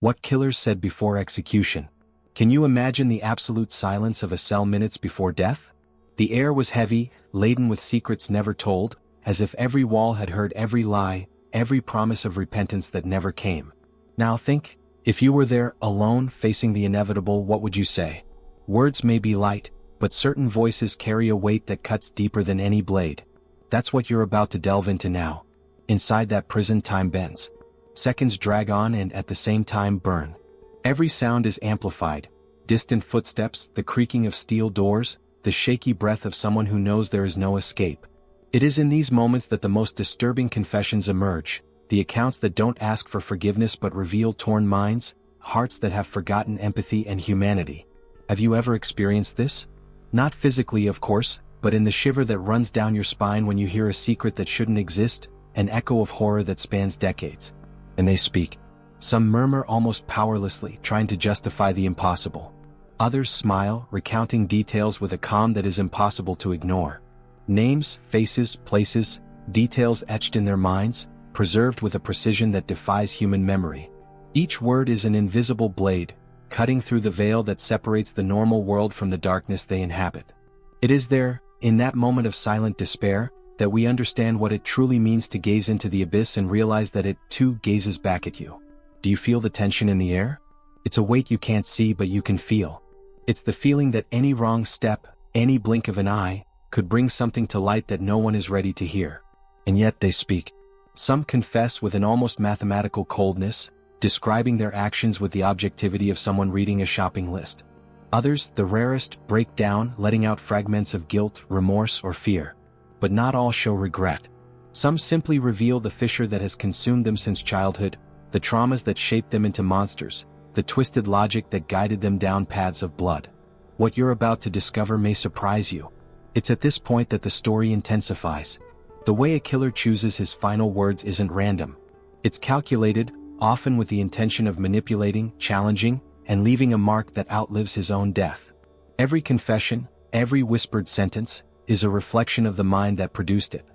What killers said before execution. Can you imagine the absolute silence of a cell minutes before death? The air was heavy, laden with secrets never told, as if every wall had heard every lie, every promise of repentance that never came. Now think, if you were there, alone, facing the inevitable, what would you say? Words may be light, but certain voices carry a weight that cuts deeper than any blade. That's what you're about to delve into now. Inside that prison, time bends. Seconds drag on and at the same time burn. Every sound is amplified. Distant footsteps, the creaking of steel doors, the shaky breath of someone who knows there is no escape. It is in these moments that the most disturbing confessions emerge, the accounts that don't ask for forgiveness but reveal torn minds, hearts that have forgotten empathy and humanity. Have you ever experienced this? Not physically, of course, but in the shiver that runs down your spine when you hear a secret that shouldn't exist, an echo of horror that spans decades. And they speak. Some murmur almost powerlessly, trying to justify the impossible. Others smile, recounting details with a calm that is impossible to ignore. Names, faces, places, details etched in their minds, preserved with a precision that defies human memory. Each word is an invisible blade, cutting through the veil that separates the normal world from the darkness they inhabit. It is there, in that moment of silent despair, that we understand what it truly means to gaze into the abyss and realize that it, too, gazes back at you. Do you feel the tension in the air? It's a weight you can't see but you can feel. It's the feeling that any wrong step, any blink of an eye, could bring something to light that no one is ready to hear. And yet they speak. Some confess with an almost mathematical coldness, describing their actions with the objectivity of someone reading a shopping list. Others, the rarest, break down, letting out fragments of guilt, remorse, or fear. But not all show regret. Some simply reveal the fissure that has consumed them since childhood, the traumas that shaped them into monsters, the twisted logic that guided them down paths of blood. What you're about to discover may surprise you. It's at this point that the story intensifies. The way a killer chooses his final words isn't random. It's calculated, often with the intention of manipulating, challenging, and leaving a mark that outlives his own death. Every confession, every whispered sentence, is a reflection of the mind that produced it.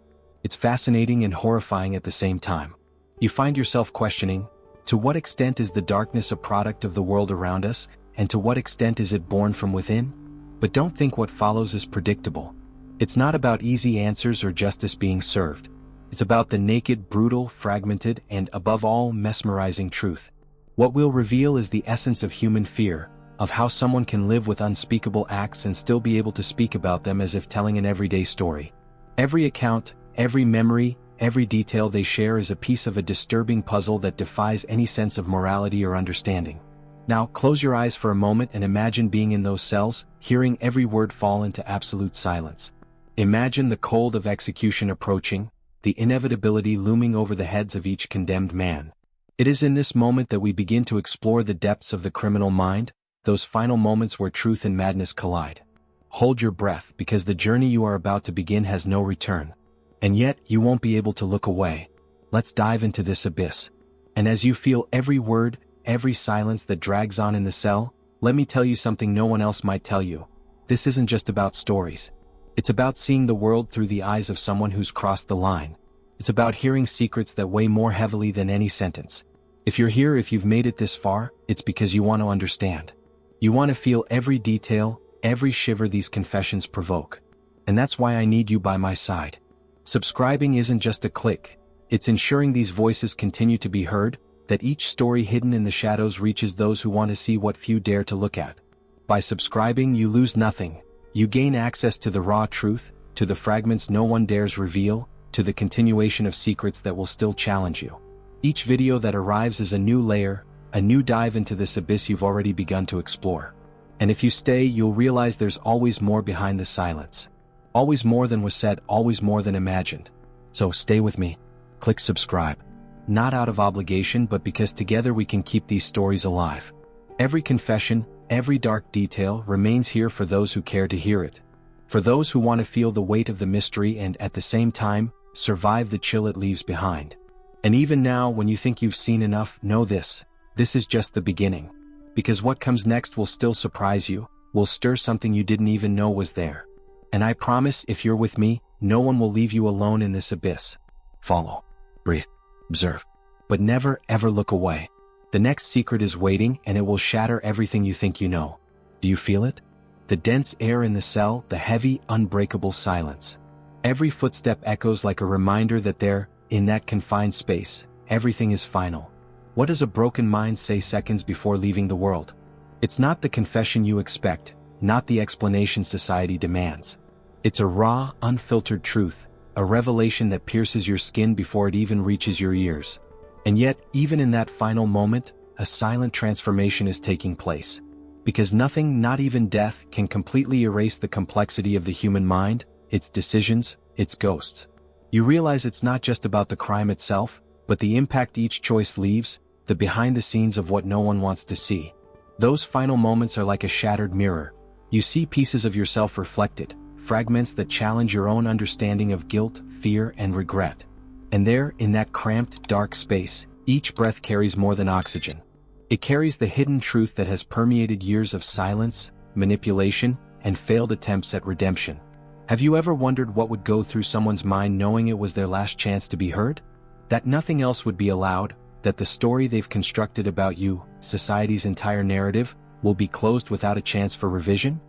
It's fascinating and horrifying at the same time. You find yourself questioning, to what extent is the darkness a product of the world around us, and to what extent is it born from within? But don't think what follows is predictable. It's not about easy answers or justice being served. It's about the naked, brutal, fragmented, and above all, mesmerizing truth. What we'll reveal is the essence of human fear, of how someone can live with unspeakable acts and still be able to speak about them as if telling an everyday story. Every account, every memory, every detail they share is a piece of a disturbing puzzle that defies any sense of morality or understanding. Now, close your eyes for a moment and imagine being in those cells, hearing every word fall into absolute silence. Imagine the cold of execution approaching, the inevitability looming over the heads of each condemned man. It is in this moment that we begin to explore the depths of the criminal mind, those final moments where truth and madness collide. Hold your breath, because the journey you are about to begin has no return. And yet, you won't be able to look away. Let's dive into this abyss. And as you feel every word, every silence that drags on in the cell, let me tell you something no one else might tell you. This isn't just about stories. It's about seeing the world through the eyes of someone who's crossed the line. It's about hearing secrets that weigh more heavily than any sentence. If you're here, if you've made it this far, it's because you want to understand. You want to feel every detail, every shiver these confessions provoke. And that's why I need you by my side. Subscribing isn't just a click. It's ensuring these voices continue to be heard, that each story hidden in the shadows reaches those who want to see what few dare to look at. By subscribing, you lose nothing. You gain access to the raw truth, to the fragments no one dares reveal, to the continuation of secrets that will still challenge you. Each video that arrives is a new layer, a new dive into this abyss you've already begun to explore. And if you stay, you'll realize there's always more behind the silence. Always more than was said, always more than imagined. So stay with me. Click subscribe. Not out of obligation, but because together we can keep these stories alive. Every confession, every dark detail remains here for those who care to hear it. For those who want to feel the weight of the mystery and, at the same time, survive the chill it leaves behind. And even now, when you think you've seen enough, know this. This is just the beginning. Because what comes next will still surprise you, will stir something you didn't even know was there. And I promise, if you're with me, no one will leave you alone in this abyss. Follow. Breathe. Observe. But never, ever look away. The next secret is waiting, and it will shatter everything you think you know. Do you feel it? The dense air in the cell, the heavy, unbreakable silence. Every footstep echoes like a reminder that there, in that confined space, everything is final. What does a broken mind say seconds before leaving the world? It's not the confession you expect, not the explanation society demands. It's a raw, unfiltered truth, a revelation that pierces your skin before it even reaches your ears. And yet, even in that final moment, a silent transformation is taking place. Because nothing, not even death, can completely erase the complexity of the human mind, its decisions, its ghosts. You realize it's not just about the crime itself, but the impact each choice leaves, the behind the scenes of what no one wants to see. Those final moments are like a shattered mirror. You see pieces of yourself reflected, fragments that challenge your own understanding of guilt, fear, and regret. And there, in that cramped, dark space, each breath carries more than oxygen. It carries the hidden truth that has permeated years of silence, manipulation, and failed attempts at redemption. Have you ever wondered what would go through someone's mind knowing it was their last chance to be heard? That nothing else would be allowed, that the story they've constructed about you, society's entire narrative, will be closed without a chance for revision?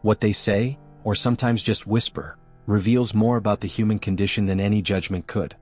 What they say, or sometimes just whisper, reveals more about the human condition than any judgment could.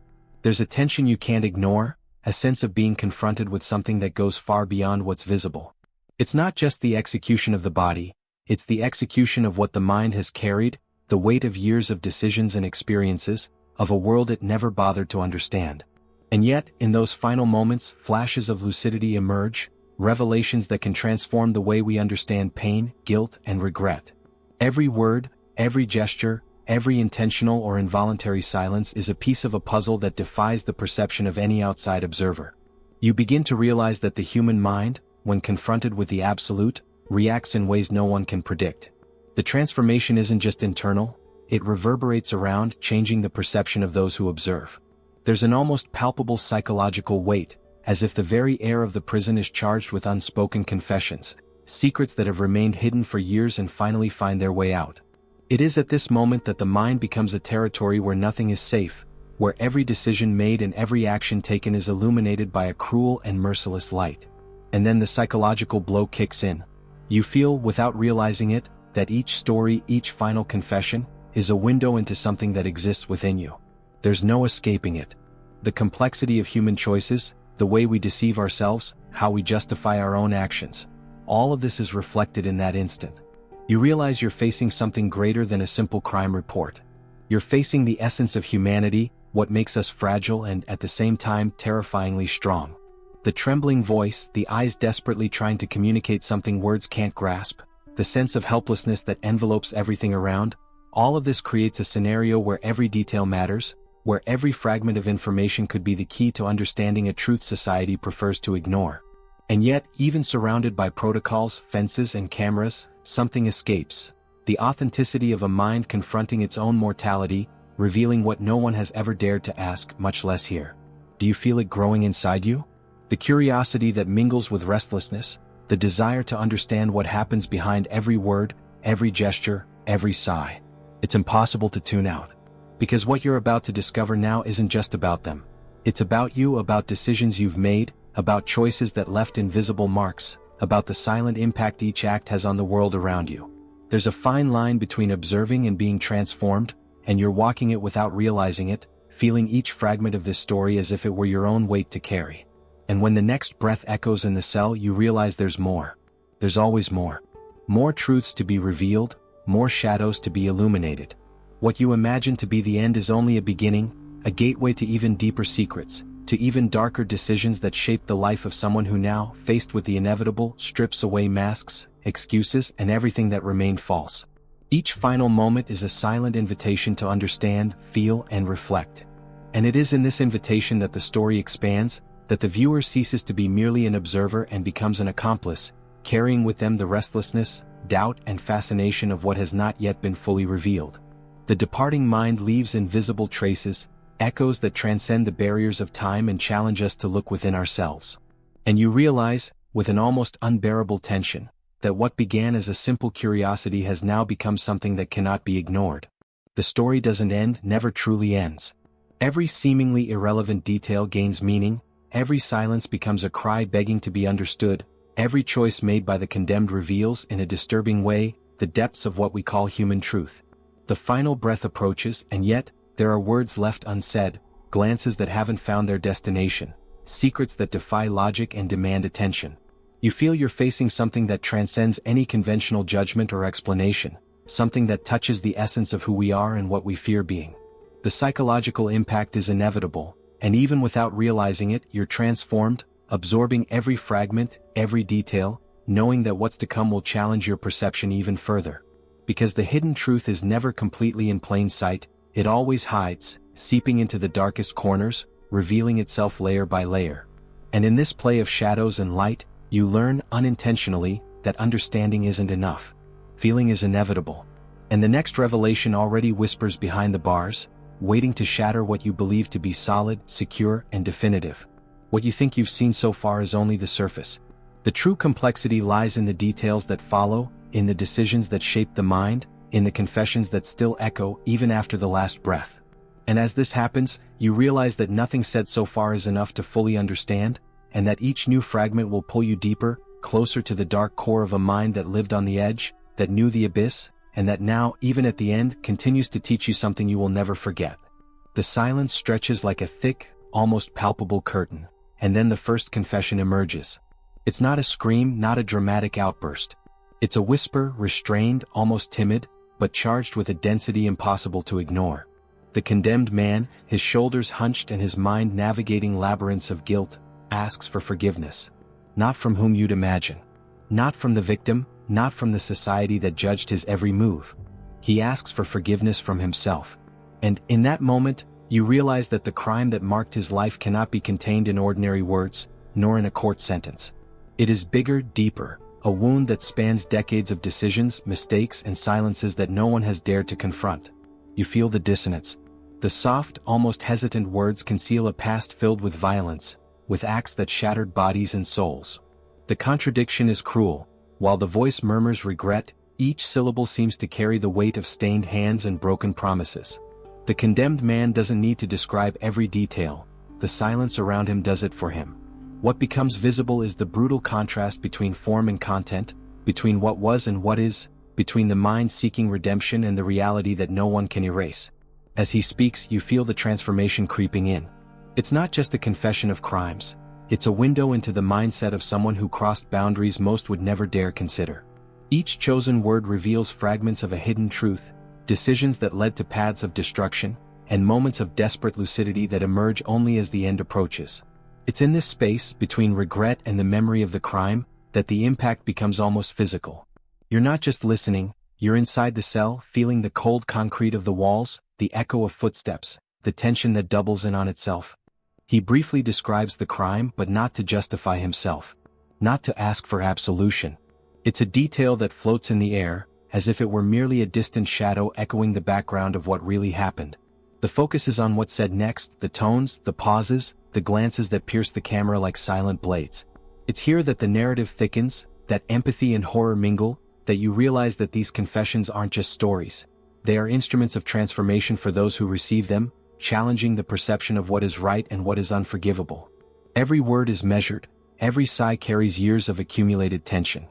There's a tension you can't ignore, a sense of being confronted with something that goes far beyond what's visible. It's not just the execution of the body, it's the execution of what the mind has carried, the weight of years of decisions and experiences, of a world it never bothered to understand. And yet, in those final moments, flashes of lucidity emerge, revelations that can transform the way we understand pain, guilt, and regret. Every word, every gesture, every intentional or involuntary silence is a piece of a puzzle that defies the perception of any outside observer. You begin to realize that the human mind, when confronted with the absolute, reacts in ways no one can predict. The transformation isn't just internal, it reverberates around, changing the perception of those who observe. There's an almost palpable psychological weight, as if the very air of the prison is charged with unspoken confessions, secrets that have remained hidden for years and finally find their way out. It is at this moment that the mind becomes a territory where nothing is safe, where every decision made and every action taken is illuminated by a cruel and merciless light. And then the psychological blow kicks in. You feel, without realizing it, that each story, each final confession, is a window into something that exists within you. There's no escaping it. The complexity of human choices, the way we deceive ourselves, how we justify our own actions. All of this is reflected in that instant. You realize you're facing something greater than a simple crime report. You're facing the essence of humanity, what makes us fragile and, at the same time, terrifyingly strong. The trembling voice, the eyes desperately trying to communicate something words can't grasp, the sense of helplessness that envelopes everything around, all of this creates a scenario where every detail matters, where every fragment of information could be the key to understanding a truth society prefers to ignore. And yet, even surrounded by protocols, fences, and cameras, something escapes. The authenticity of a mind confronting its own mortality, revealing what no one has ever dared to ask, much less hear. Do you feel it growing inside you? The curiosity that mingles with restlessness, the desire to understand what happens behind every word, every gesture, every sigh. It's impossible to tune out. Because what you're about to discover now isn't just about them. It's about you, about decisions you've made, about choices that left invisible marks, about the silent impact each act has on the world around you. There's a fine line between observing and being transformed, and you're walking it without realizing it, feeling each fragment of this story as if it were your own weight to carry. And when the next breath echoes in the cell, you realize there's more. There's always more. More truths to be revealed, more shadows to be illuminated. What you imagine to be the end is only a beginning, a gateway to even deeper secrets, to even darker decisions that shape the life of someone who now, faced with the inevitable, strips away masks, excuses, and everything that remained false. Each final moment is a silent invitation to understand, feel, and reflect. And it is in this invitation that the story expands, that the viewer ceases to be merely an observer and becomes an accomplice, carrying with them the restlessness, doubt, and fascination of what has not yet been fully revealed. The departing mind leaves invisible traces, echoes that transcend the barriers of time and challenge us to look within ourselves. And you realize, with an almost unbearable tension, that what began as a simple curiosity has now become something that cannot be ignored. The story doesn't end, never truly ends. Every seemingly irrelevant detail gains meaning, every silence becomes a cry begging to be understood, every choice made by the condemned reveals in a disturbing way the depths of what we call human truth. The final breath approaches, and yet, there are words left unsaid, glances that haven't found their destination, secrets that defy logic and demand attention. You feel you're facing something that transcends any conventional judgment or explanation, something that touches the essence of who we are and what we fear being. The psychological impact is inevitable, and even without realizing it, you're transformed, absorbing every fragment, every detail, knowing that what's to come will challenge your perception even further. Because the hidden truth is never completely in plain sight, it always hides, seeping into the darkest corners, revealing itself layer by layer. And in this play of shadows and light, you learn, unintentionally, that understanding isn't enough. Feeling is inevitable. And the next revelation already whispers behind the bars, waiting to shatter what you believe to be solid, secure, and definitive. What you think you've seen so far is only the surface. The true complexity lies in the details that follow, in the decisions that shape the mind, in the confessions that still echo even after the last breath. And as this happens, you realize that nothing said so far is enough to fully understand, and that each new fragment will pull you deeper, closer to the dark core of a mind that lived on the edge, that knew the abyss, and that now, even at the end, continues to teach you something you will never forget. The silence stretches like a thick, almost palpable curtain, and then the first confession emerges. It's not a scream, not a dramatic outburst. It's a whisper, restrained, almost timid, but charged with a density impossible to ignore. The condemned man, his shoulders hunched and his mind navigating labyrinths of guilt, asks for forgiveness. Not from whom you'd imagine. Not from the victim, not from the society that judged his every move. He asks for forgiveness from himself. And in that moment, you realize that the crime that marked his life cannot be contained in ordinary words, nor in a court sentence. It is bigger, deeper, a wound that spans decades of decisions, mistakes, and silences that no one has dared to confront. You feel the dissonance. The soft, almost hesitant words conceal a past filled with violence, with acts that shattered bodies and souls. The contradiction is cruel. While the voice murmurs regret, each syllable seems to carry the weight of stained hands and broken promises. The condemned man doesn't need to describe every detail. The silence around him does it for him. What becomes visible is the brutal contrast between form and content, between what was and what is, between the mind seeking redemption and the reality that no one can erase. As he speaks, you feel the transformation creeping in. It's not just a confession of crimes. It's a window into the mindset of someone who crossed boundaries most would never dare consider. Each chosen word reveals fragments of a hidden truth, decisions that led to paths of destruction, and moments of desperate lucidity that emerge only as the end approaches. It's in this space, between regret and the memory of the crime, that the impact becomes almost physical. You're not just listening, you're inside the cell, feeling the cold concrete of the walls, the echo of footsteps, the tension that doubles in on itself. He briefly describes the crime, but not to justify himself. Not to ask for absolution. It's a detail that floats in the air, as if it were merely a distant shadow echoing the background of what really happened. The focus is on what's said next, the tones, the pauses, the glances that pierce the camera like silent blades. It's here that the narrative thickens, that empathy and horror mingle, that you realize that these confessions aren't just stories. They are instruments of transformation for those who receive them, challenging the perception of what is right and what is unforgivable. Every word is measured, every sigh carries years of accumulated tension.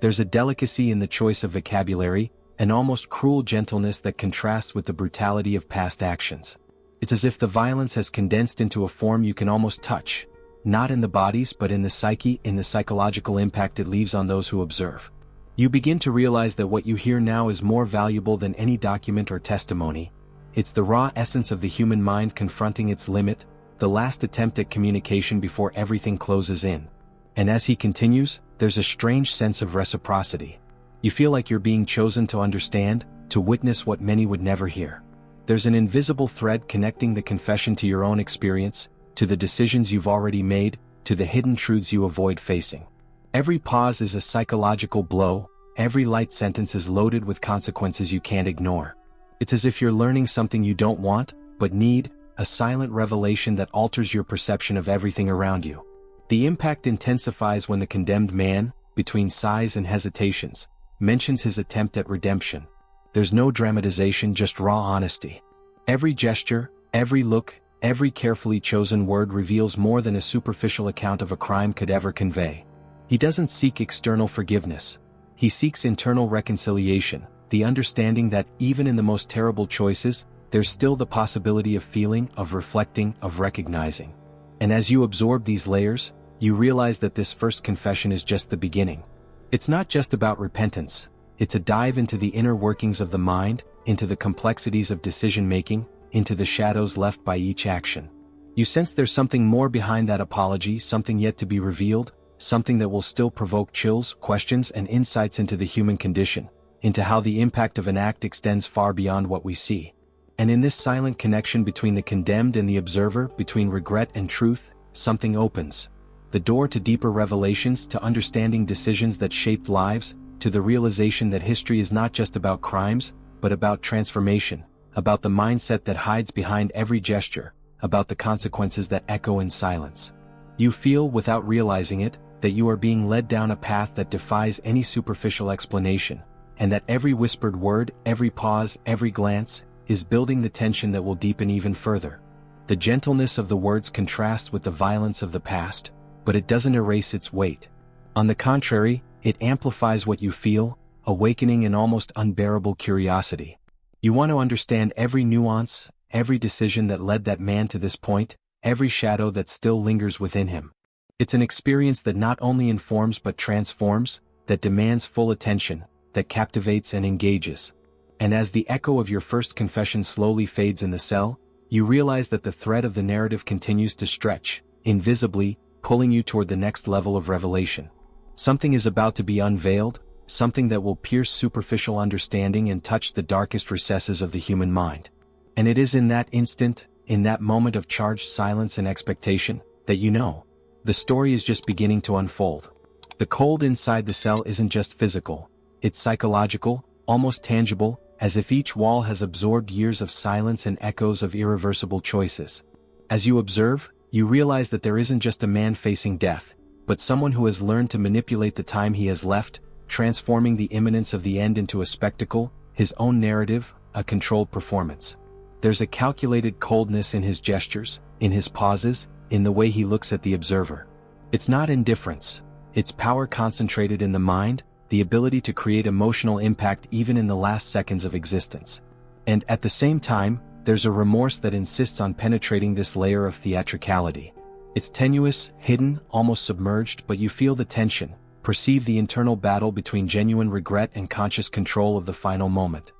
There's a delicacy in the choice of vocabulary, an almost cruel gentleness that contrasts with the brutality of past actions. It's as if the violence has condensed into a form you can almost touch, not in the bodies but in the psyche, in the psychological impact it leaves on those who observe. You begin to realize that what you hear now is more valuable than any document or testimony. It's the raw essence of the human mind confronting its limit, the last attempt at communication before everything closes in. And as he continues, there's a strange sense of reciprocity. You feel like you're being chosen to understand, to witness what many would never hear. There's an invisible thread connecting the confession to your own experience, to the decisions you've already made, to the hidden truths you avoid facing. Every pause is a psychological blow, every light sentence is loaded with consequences you can't ignore. It's as if you're learning something you don't want, but need, a silent revelation that alters your perception of everything around you. The impact intensifies when the condemned man, between sighs and hesitations, mentions his attempt at redemption. There's no dramatization, just raw honesty. Every gesture, every look, every carefully chosen word reveals more than a superficial account of a crime could ever convey. He doesn't seek external forgiveness. He seeks internal reconciliation, the understanding that even in the most terrible choices, there's still the possibility of feeling, of reflecting, of recognizing. And as you absorb these layers, you realize that this first confession is just the beginning. It's not just about repentance. It's a dive into the inner workings of the mind, into the complexities of decision-making, into the shadows left by each action. You sense there's something more behind that apology, something yet to be revealed, something that will still provoke chills, questions, and insights into the human condition, into how the impact of an act extends far beyond what we see. And in this silent connection between the condemned and the observer, between regret and truth, something opens. The door to deeper revelations, to understanding decisions that shaped lives, to the realization that history is not just about crimes, but about transformation, about the mindset that hides behind every gesture, about the consequences that echo in silence. You feel, without realizing it, that you are being led down a path that defies any superficial explanation, and that every whispered word, every pause, every glance, is building the tension that will deepen even further. The gentleness of the words contrasts with the violence of the past, but it doesn't erase its weight. On the contrary, it amplifies what you feel, awakening an almost unbearable curiosity. You want to understand every nuance, every decision that led that man to this point, every shadow that still lingers within him. It's an experience that not only informs but transforms, that demands full attention, that captivates and engages. And as the echo of your first confession slowly fades in the cell, you realize that the thread of the narrative continues to stretch, invisibly, pulling you toward the next level of revelation. Something is about to be unveiled, something that will pierce superficial understanding and touch the darkest recesses of the human mind. And it is in that instant, in that moment of charged silence and expectation, that you know, the story is just beginning to unfold. The cold inside the cell isn't just physical, it's psychological, almost tangible, as if each wall has absorbed years of silence and echoes of irreversible choices. As you observe, you realize that there isn't just a man facing death, but someone who has learned to manipulate the time he has left, transforming the imminence of the end into a spectacle, his own narrative, a controlled performance. There's a calculated coldness in his gestures, in his pauses, in the way he looks at the observer. It's not indifference, it's power concentrated in the mind, the ability to create emotional impact even in the last seconds of existence. And at the same time, there's a remorse that insists on penetrating this layer of theatricality. It's tenuous, hidden, almost submerged, but you feel the tension, perceive the internal battle between genuine regret and conscious control of the final moment.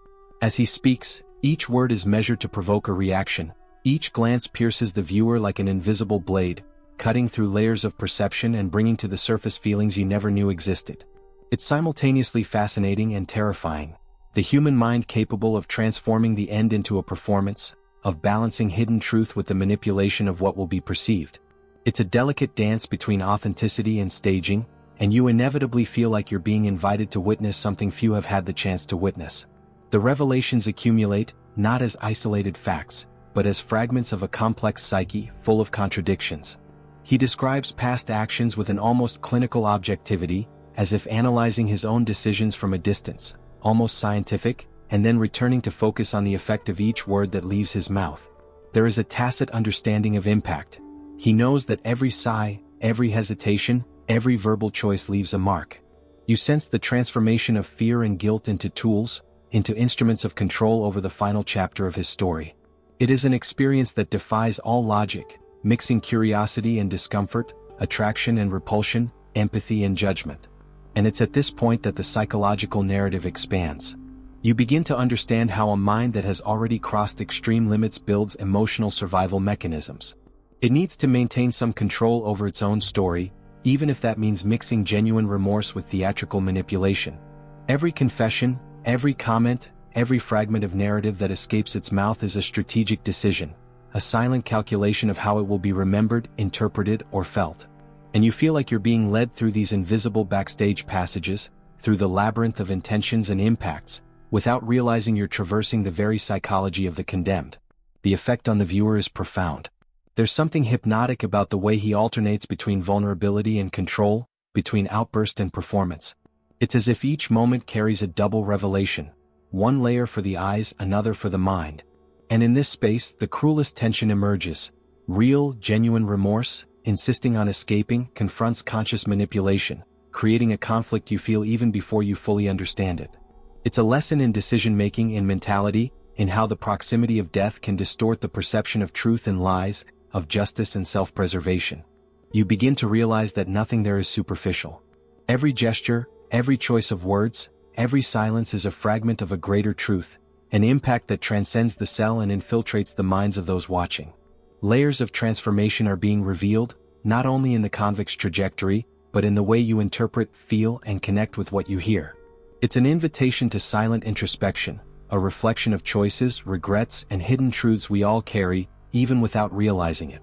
As he speaks, each word is measured to provoke a reaction, each glance pierces the viewer like an invisible blade, cutting through layers of perception and bringing to the surface feelings you never knew existed. It's simultaneously fascinating and terrifying. The human mind capable of transforming the end into a performance, of balancing hidden truth with the manipulation of what will be perceived. It's a delicate dance between authenticity and staging, and you inevitably feel like you're being invited to witness something few have had the chance to witness. The revelations accumulate, not as isolated facts, but as fragments of a complex psyche, full of contradictions. He describes past actions with an almost clinical objectivity, as if analyzing his own decisions from a distance, almost scientific, and then returning to focus on the effect of each word that leaves his mouth. There is a tacit understanding of impact. He knows that every sigh, every hesitation, every verbal choice leaves a mark. You sense the transformation of fear and guilt into tools, into instruments of control over the final chapter of his story. It is an experience that defies all logic, mixing curiosity and discomfort, attraction and repulsion, empathy and judgment. And it's at this point that the psychological narrative expands. You begin to understand how a mind that has already crossed extreme limits builds emotional survival mechanisms. It needs to maintain some control over its own story, even if that means mixing genuine remorse with theatrical manipulation. Every confession, every comment, every fragment of narrative that escapes its mouth is a strategic decision, a silent calculation of how it will be remembered, interpreted, or felt. And you feel like you're being led through these invisible backstage passages, through the labyrinth of intentions and impacts, without realizing you're traversing the very psychology of the condemned. The effect on the viewer is profound. There's something hypnotic about the way he alternates between vulnerability and control, between outburst and performance. It's as if each moment carries a double revelation, one layer for the eyes, another for the mind. And in this space, the cruelest tension emerges. Real, genuine remorse, insisting on escaping, confronts conscious manipulation, creating a conflict you feel even before you fully understand it. It's a lesson in decision-making, in mentality, in how the proximity of death can distort the perception of truth and lies, of justice and self-preservation. You begin to realize that nothing there is superficial. Every gesture, every choice of words, every silence is a fragment of a greater truth, an impact that transcends the cell and infiltrates the minds of those watching. Layers of transformation are being revealed, not only in the convict's trajectory, but in the way you interpret, feel, and connect with what you hear. It's an invitation to silent introspection, a reflection of choices, regrets, and hidden truths we all carry, even without realizing it.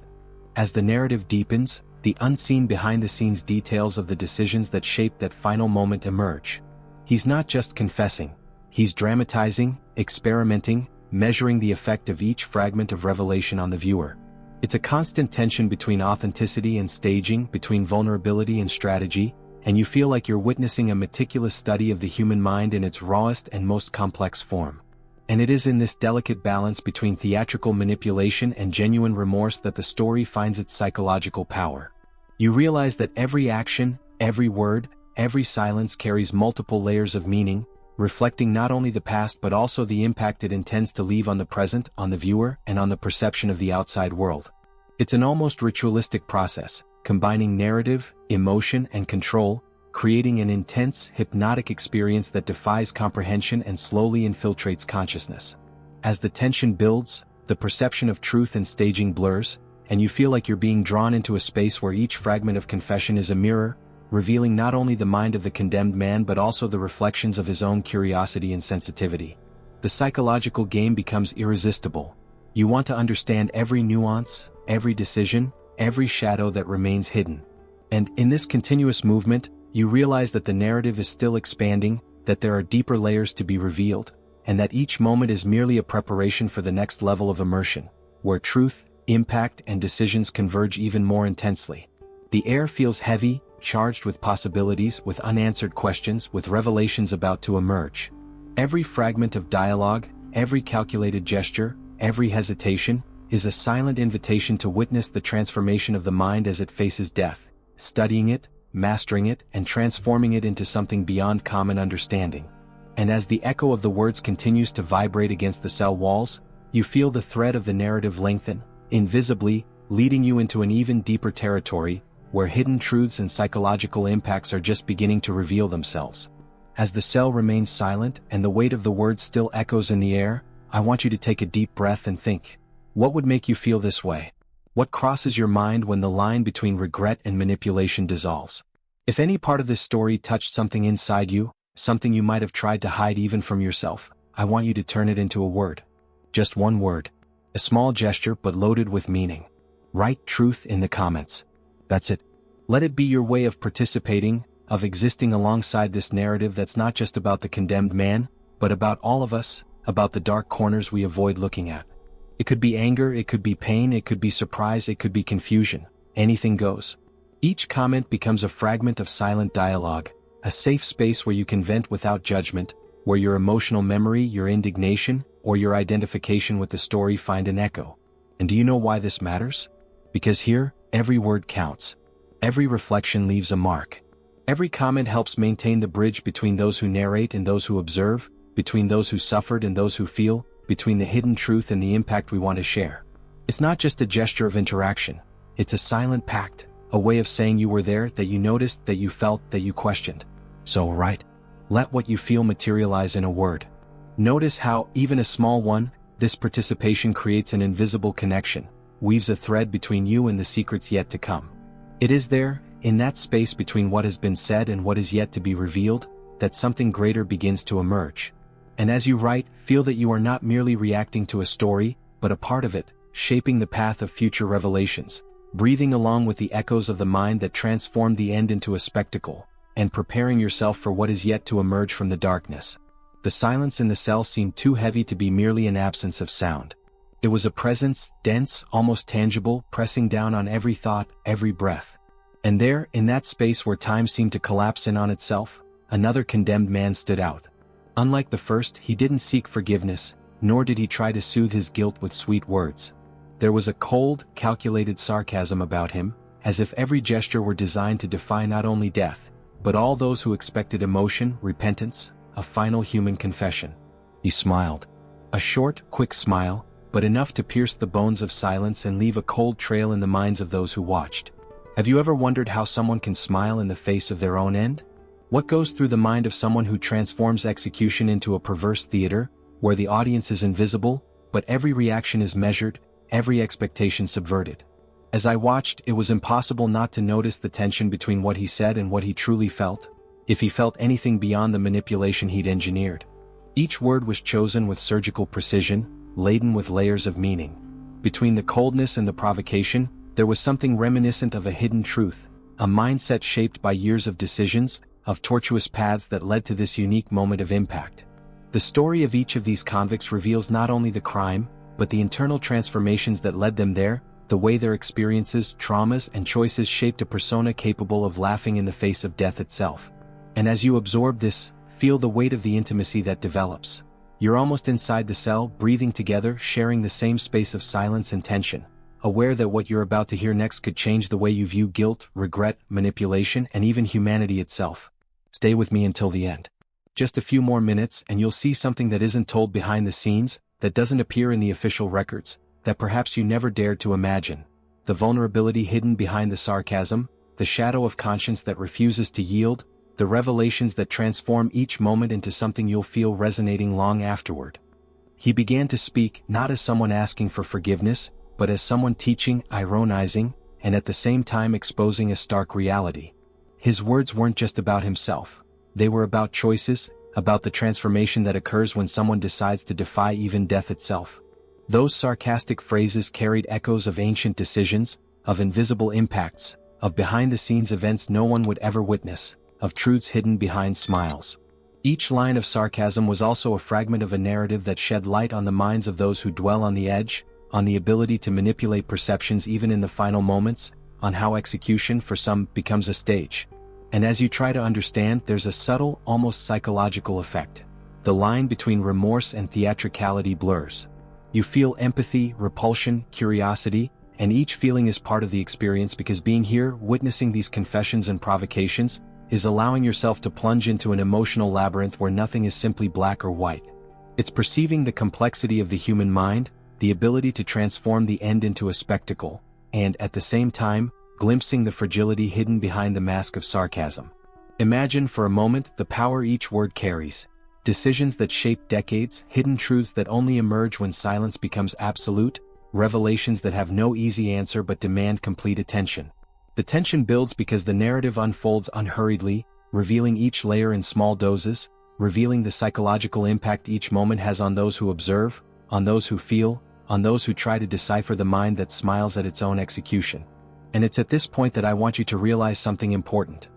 As the narrative deepens, the unseen behind-the-scenes details of the decisions that shape that final moment emerge. He's not just confessing, he's dramatizing, experimenting, measuring the effect of each fragment of revelation on the viewer. It's a constant tension between authenticity and staging, between vulnerability and strategy, and you feel like you're witnessing a meticulous study of the human mind in its rawest and most complex form. And it is in this delicate balance between theatrical manipulation and genuine remorse that the story finds its psychological power. You realize that every action, every word, every silence carries multiple layers of meaning, reflecting not only the past but also the impact it intends to leave on the present, on the viewer, and on the perception of the outside world. It's an almost ritualistic process, combining narrative, emotion, and control, creating an intense, hypnotic experience that defies comprehension and slowly infiltrates consciousness. As the tension builds, the perception of truth and staging blurs, and you feel like you're being drawn into a space where each fragment of confession is a mirror, revealing not only the mind of the condemned man but also the reflections of his own curiosity and sensitivity. The psychological game becomes irresistible. You want to understand every nuance, every decision, every shadow that remains hidden. And in this continuous movement, you realize that the narrative is still expanding, that there are deeper layers to be revealed, and that each moment is merely a preparation for the next level of immersion, where truth, impact, and decisions converge even more intensely. The air feels heavy, charged with possibilities, with unanswered questions, with revelations about to emerge. Every fragment of dialogue, every calculated gesture, every hesitation, is a silent invitation to witness the transformation of the mind as it faces death, studying it, mastering it, and transforming it into something beyond common understanding. And as the echo of the words continues to vibrate against the cell walls, you feel the thread of the narrative lengthen, invisibly, leading you into an even deeper territory, where hidden truths and psychological impacts are just beginning to reveal themselves. As the cell remains silent and the weight of the words still echoes in the air, I want you to take a deep breath and think. What would make you feel this way? What crosses your mind when the line between regret and manipulation dissolves? If any part of this story touched something inside you, something you might have tried to hide even from yourself, I want you to turn it into a word. Just one word. A small gesture but loaded with meaning. Write truth in the comments. That's it. Let it be your way of participating, of existing alongside this narrative that's not just about the condemned man, but about all of us, about the dark corners we avoid looking at. It could be anger, it could be pain, it could be surprise, it could be confusion. Anything goes. Each comment becomes a fragment of silent dialogue, a safe space where you can vent without judgment, where your emotional memory, your indignation, or your identification with the story find an echo. And do you know why this matters? Because here, every word counts. Every reflection leaves a mark. Every comment helps maintain the bridge between those who narrate and those who observe, between those who suffered and those who feel, between the hidden truth and the impact we want to share. It's not just a gesture of interaction. It's a silent pact, a way of saying you were there, that you noticed, that you felt, that you questioned. So, right. Let what you feel materialize in a word. Notice how, even a small one, this participation creates an invisible connection, weaves a thread between you and the secrets yet to come. It is there, in that space between what has been said and what is yet to be revealed, that something greater begins to emerge. And as you write, feel that you are not merely reacting to a story, but a part of it, shaping the path of future revelations, breathing along with the echoes of the mind that transformed the end into a spectacle, and preparing yourself for what is yet to emerge from the darkness. The silence in the cell seemed too heavy to be merely an absence of sound. It was a presence, dense, almost tangible, pressing down on every thought, every breath. And there, in that space where time seemed to collapse in on itself, another condemned man stood out. Unlike the first, he didn't seek forgiveness, nor did he try to soothe his guilt with sweet words. There was a cold, calculated sarcasm about him, as if every gesture were designed to defy not only death, but all those who expected emotion, repentance, a final human confession. He smiled. A short, quick smile, but enough to pierce the bones of silence and leave a cold trail in the minds of those who watched. Have you ever wondered how someone can smile in the face of their own end? What goes through the mind of someone who transforms execution into a perverse theater, where the audience is invisible, but every reaction is measured, every expectation subverted? As I watched, it was impossible not to notice the tension between what he said and what he truly felt, if he felt anything beyond the manipulation he'd engineered. Each word was chosen with surgical precision, laden with layers of meaning. Between the coldness and the provocation, there was something reminiscent of a hidden truth, a mindset shaped by years of decisions, of tortuous paths that led to this unique moment of impact. The story of each of these convicts reveals not only the crime, but the internal transformations that led them there, the way their experiences, traumas, and choices shaped a persona capable of laughing in the face of death itself. And as you absorb this, feel the weight of the intimacy that develops. You're almost inside the cell, breathing together, sharing the same space of silence and tension, aware that what you're about to hear next could change the way you view guilt, regret, manipulation, and even humanity itself. Stay with me until the end. Just a few more minutes and you'll see something that isn't told behind the scenes, that doesn't appear in the official records, that perhaps you never dared to imagine. The vulnerability hidden behind the sarcasm, the shadow of conscience that refuses to yield, the revelations that transform each moment into something you'll feel resonating long afterward. He began to speak not as someone asking for forgiveness, but as someone teaching, ironizing, and at the same time exposing a stark reality. His words weren't just about himself. They were about choices, about the transformation that occurs when someone decides to defy even death itself. Those sarcastic phrases carried echoes of ancient decisions, of invisible impacts, of behind-the-scenes events no one would ever witness, of truths hidden behind smiles. Each line of sarcasm was also a fragment of a narrative that shed light on the minds of those who dwell on the edge, on the ability to manipulate perceptions even in the final moments, on how execution for some becomes a stage. And as you try to understand, there's a subtle, almost psychological effect. The line between remorse and theatricality blurs. You feel empathy, repulsion, curiosity, and each feeling is part of the experience because being here, witnessing these confessions and provocations, is allowing yourself to plunge into an emotional labyrinth where nothing is simply black or white. It's perceiving the complexity of the human mind, the ability to transform the end into a spectacle, and, at the same time, glimpsing the fragility hidden behind the mask of sarcasm. Imagine for a moment the power each word carries. Decisions that shape decades, hidden truths that only emerge when silence becomes absolute, revelations that have no easy answer but demand complete attention. The tension builds because the narrative unfolds unhurriedly, revealing each layer in small doses, revealing the psychological impact each moment has on those who observe, on those who feel, on those who try to decipher the mind that smiles at its own execution. And it's at this point that I want you to realize something important.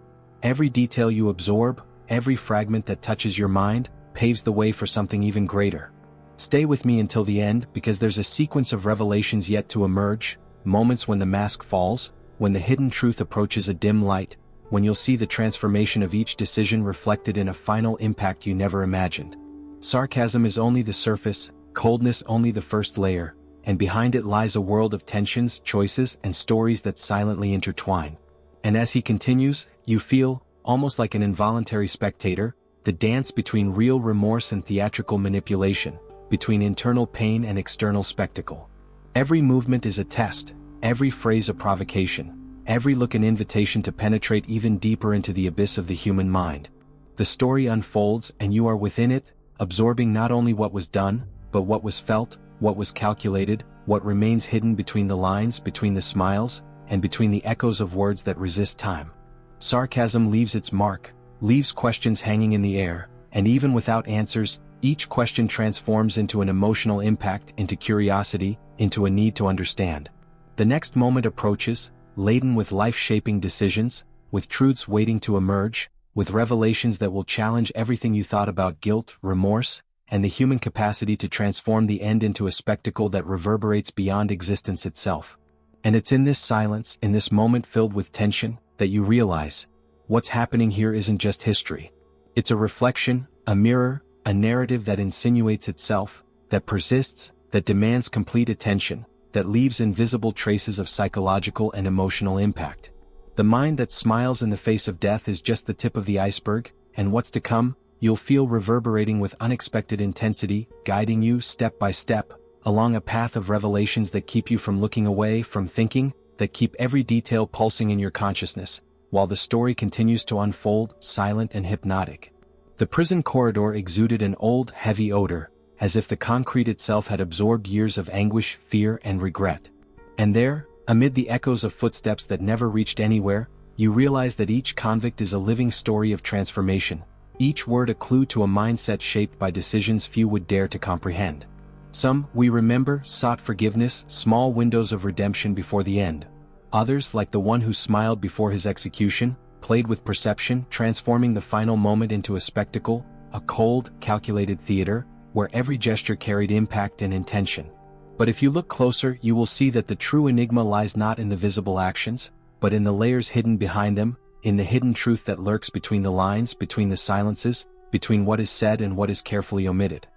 Every detail you absorb, every fragment that touches your mind, paves the way for something even greater. Stay with me until the end because there's a sequence of revelations yet to emerge, moments when the mask falls, when the hidden truth approaches a dim light, when you'll see the transformation of each decision reflected in a final impact you never imagined. Sarcasm is only the surface, coldness only the first layer, and behind it lies a world of tensions, choices, and stories that silently intertwine. And as he continues, you feel, almost like an involuntary spectator, the dance between real remorse and theatrical manipulation, between internal pain and external spectacle. Every movement is a test, every phrase a provocation, every look an invitation to penetrate even deeper into the abyss of the human mind. The story unfolds and you are within it, absorbing not only what was done, but what was felt, what was calculated, what remains hidden between the lines, between the smiles, and between the echoes of words that resist time. Sarcasm leaves its mark, leaves questions hanging in the air, and even without answers, each question transforms into an emotional impact, into curiosity, into a need to understand. The next moment approaches, laden with life-shaping decisions, with truths waiting to emerge, with revelations that will challenge everything you thought about guilt, remorse, and the human capacity to transform the end into a spectacle that reverberates beyond existence itself. And it's in this silence, in this moment filled with tension, that you realize, what's happening here isn't just history. It's a reflection, a mirror, a narrative that insinuates itself, that persists, that demands complete attention, that leaves invisible traces of psychological and emotional impact. The mind that smiles in the face of death is just the tip of the iceberg, and what's to come, you'll feel reverberating with unexpected intensity, guiding you step by step, along a path of revelations that keep you from looking away, from thinking, that keep every detail pulsing in your consciousness, while the story continues to unfold, silent and hypnotic. The prison corridor exuded an old, heavy odor, as if the concrete itself had absorbed years of anguish, fear, and regret. And there, amid the echoes of footsteps that never reached anywhere, you realize that each convict is a living story of transformation, each word a clue to a mindset shaped by decisions few would dare to comprehend. Some, we remember, sought forgiveness, small windows of redemption before the end. Others, like the one who smiled before his execution, played with perception, transforming the final moment into a spectacle, a cold, calculated theater, where every gesture carried impact and intention. But if you look closer, you will see that the true enigma lies not in the visible actions, but in the layers hidden behind them, in the hidden truth that lurks between the lines, between the silences, between what is said and what is carefully omitted.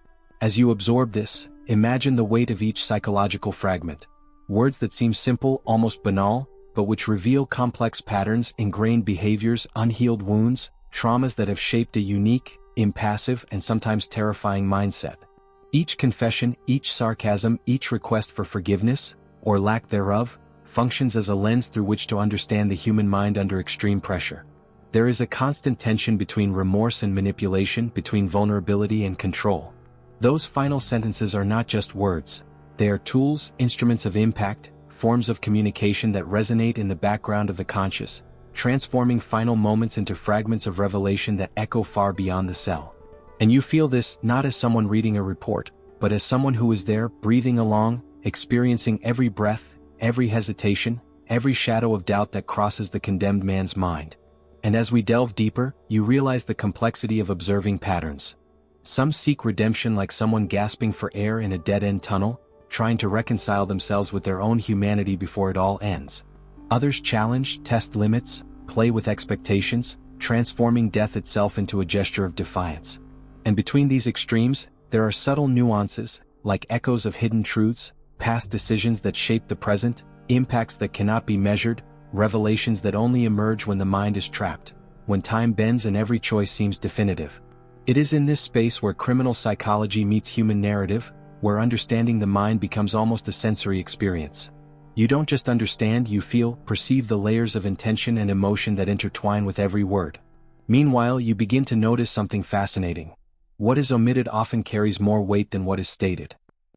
As you absorb this, imagine the weight of each psychological fragment. Words that seem simple, almost banal, but which reveal complex patterns, ingrained behaviors, unhealed wounds, traumas that have shaped a unique, impassive, and sometimes terrifying mindset. Each confession, each sarcasm, each request for forgiveness, or lack thereof, functions as a lens through which to understand the human mind under extreme pressure. There is a constant tension between remorse and manipulation, between vulnerability and control. Those final sentences are not just words. They are tools, instruments of impact, forms of communication that resonate in the background of the conscious, transforming final moments into fragments of revelation that echo far beyond the cell. And you feel this not as someone reading a report, but as someone who is there, breathing along, experiencing every breath, every hesitation, every shadow of doubt that crosses the condemned man's mind. And as we delve deeper, you realize the complexity of observing patterns. Some seek redemption like someone gasping for air in a dead-end tunnel, trying to reconcile themselves with their own humanity before it all ends. Others challenge, test limits, play with expectations, transforming death itself into a gesture of defiance. And between these extremes, there are subtle nuances, like echoes of hidden truths, past decisions that shape the present, impacts that cannot be measured, revelations that only emerge when the mind is trapped, when time bends and every choice seems definitive. It is in this space where criminal psychology meets human narrative, where understanding the mind becomes almost a sensory experience. You don't just understand, you feel, perceive the layers of intention and emotion that intertwine with every word. Meanwhile, you begin to notice something fascinating. What is omitted often carries more weight than what is stated.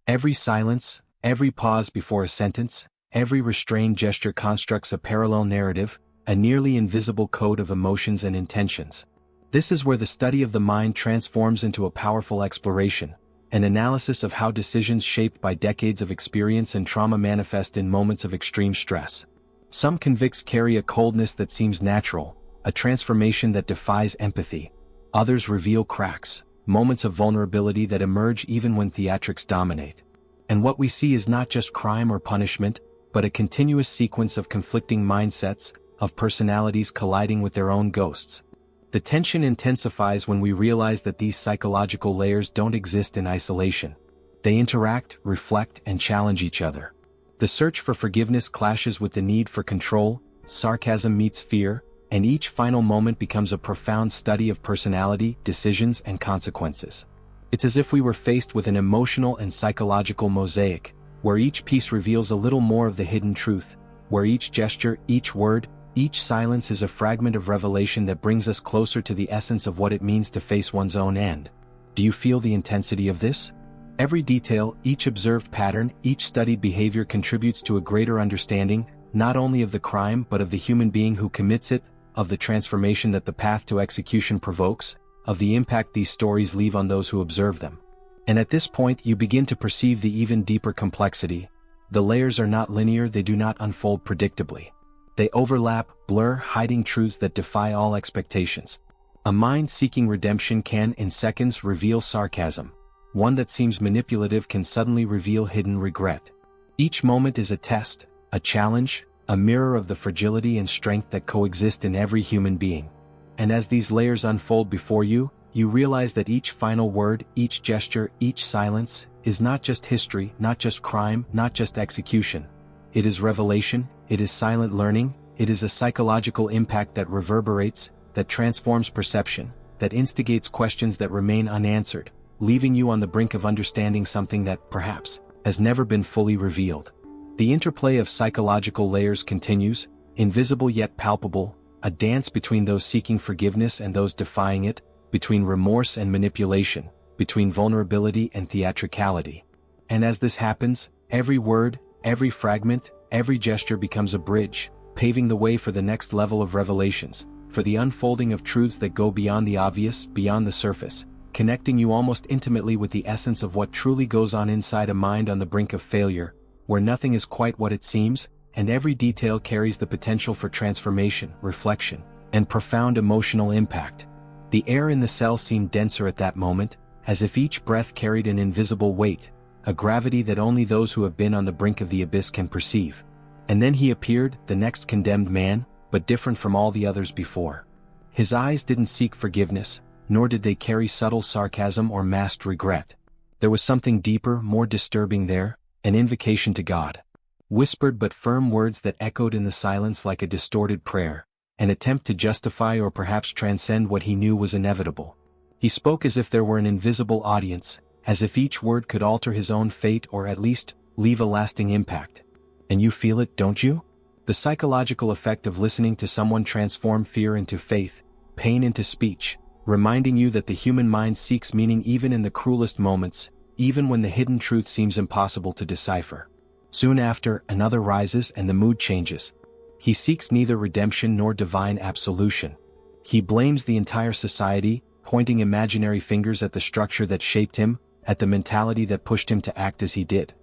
Every silence, every pause before a sentence, every restrained gesture constructs a parallel narrative, a nearly invisible code of emotions and intentions. This is where the study of the mind transforms into a powerful exploration, an analysis of how decisions shaped by decades of experience and trauma manifest in moments of extreme stress. Some convicts carry a coldness that seems natural, a transformation that defies empathy. Others reveal cracks, moments of vulnerability that emerge even when theatrics dominate. And what we see is not just crime or punishment, but a continuous sequence of conflicting mindsets, of personalities colliding with their own ghosts. The tension intensifies when we realize that these psychological layers don't exist in isolation. They interact, reflect, and challenge each other. The search for forgiveness clashes with the need for control, sarcasm meets fear, and each final moment becomes a profound study of personality, decisions, and consequences. It's as if we were faced with an emotional and psychological mosaic, where each piece reveals a little more of the hidden truth, where each gesture, each word, each silence is a fragment of revelation that brings us closer to the essence of what it means to face one's own end. Do you feel the intensity of this? Every detail, each observed pattern, each studied behavior contributes to a greater understanding, not only of the crime but of the human being who commits it, of the transformation that the path to execution provokes, of the impact these stories leave on those who observe them. And at this point you begin to perceive the even deeper complexity. The layers are not linear, they do not unfold predictably. They overlap, blur, hiding truths that defy all expectations. A mind seeking redemption can, in seconds, reveal sarcasm. One that seems manipulative can suddenly reveal hidden regret. Each moment is a test, a challenge, a mirror of the fragility and strength that coexist in every human being. And as these layers unfold before you, you realize that each final word, each gesture, each silence, is not just history, not just crime, not just execution. It is revelation, it is silent learning, it is a psychological impact that reverberates, that transforms perception, that instigates questions that remain unanswered, leaving you on the brink of understanding something that, perhaps, has never been fully revealed. The interplay of psychological layers continues, invisible yet palpable, a dance between those seeking forgiveness and those defying it, between remorse and manipulation, between vulnerability and theatricality. And as this happens, every word, every fragment, every gesture becomes a bridge, paving the way for the next level of revelations, for the unfolding of truths that go beyond the obvious, beyond the surface, connecting you almost intimately with the essence of what truly goes on inside a mind on the brink of failure, where nothing is quite what it seems, and every detail carries the potential for transformation, reflection, and profound emotional impact. The air in the cell seemed denser at that moment, as if each breath carried an invisible weight, a gravity that only those who have been on the brink of the abyss can perceive. And then he appeared, the next condemned man, but different from all the others before. His eyes didn't seek forgiveness, nor did they carry subtle sarcasm or masked regret. There was something deeper, more disturbing there, an invocation to God. Whispered but firm words that echoed in the silence like a distorted prayer, an attempt to justify or perhaps transcend what he knew was inevitable. He spoke as if there were an invisible audience, as if each word could alter his own fate or at least leave a lasting impact. And you feel it, don't you? The psychological effect of listening to someone transform fear into faith, pain into speech, reminding you that the human mind seeks meaning even in the cruelest moments, even when the hidden truth seems impossible to decipher. Soon after, another rises and the mood changes. He seeks neither redemption nor divine absolution. He blames the entire society, pointing imaginary fingers at the structure that shaped him, at the mentality that pushed him to act as he did.